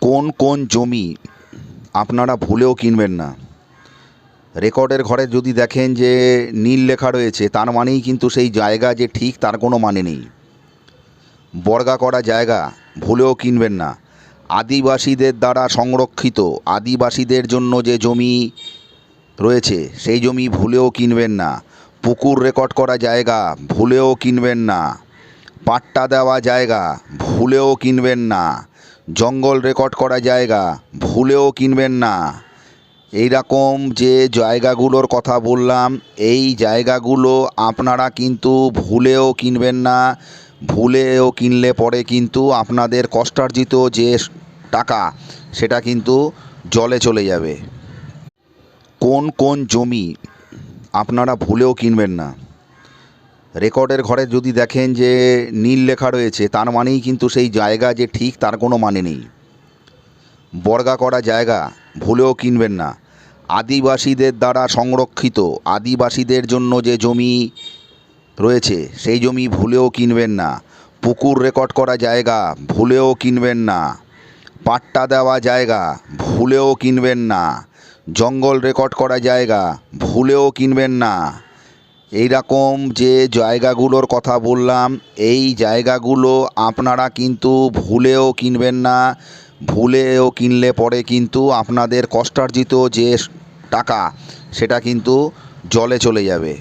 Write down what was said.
কোন কোন জমি আপনারা ভুলেও কিনবেন না। রেকর্ডের ঘরে যদি দেখেন যে নীল লেখা রয়েছে, তার মানেই কিন্তু সেই জায়গা যে ঠিক তার কোনো মানে নেই। বর্গা করা জায়গা ভুলেও কিনবেন না। আদিবাসীদের দ্বারা সংরক্ষিত, আদিবাসীদের জন্য যে জমি রয়েছে সেই জমি ভুলেও কিনবেন না। পুকুর রেকর্ড করা জায়গা ভুলেও কিনবেন না। পাট্টা দেওয়া জায়গা ভুলেও কিনবেন না। জঙ্গল রেকর্ড করা জায়গা ভুলেও কিনবেন না। এই রকম যে জায়গাগুলোর কথা বললাম, এই জায়গাগুলো আপনারা কিন্তু ভুলেও কিনবেন না। ভুলেও কিনলে পরে কিন্তু আপনাদের কষ্টার্জিত যে টাকা সেটা কিন্তু জলে চলে যাবে। কোন কোন জমি আপনারা ভুলেও কিনবেন না। রেকর্ডের ঘরে যদি দেখেন যে নীল লেখা রয়েছে, তার মানেই কিন্তু সেই জায়গা যে ঠিক তার কোনো মানে নেই। বর্গা করা জায়গা ভুলেও কিনবেন না। আদিবাসীদের দ্বারা সংরক্ষিত, আদিবাসীদের জন্য যে জমি রয়েছে সেই জমি ভুলেও কিনবেন না। পুকুর রেকর্ড করা জায়গা ভুলেও কিনবেন না। পাট্টা দেওয়া জায়গা ভুলেও কিনবেন না। জঙ্গল রেকর্ড করা জায়গা ভুলেও কিনবেন না। এই রকম যে জায়গাগুলোর কথা বললাম, এই জায়গাগুলো আপনারা কিন্তু ভুলেও কিনবেন না। ভুলেও কিনলে পরে কিন্তু আপনাদের কষ্টার্জিত যে টাকা সেটা কিন্তু জলে চলে যাবে।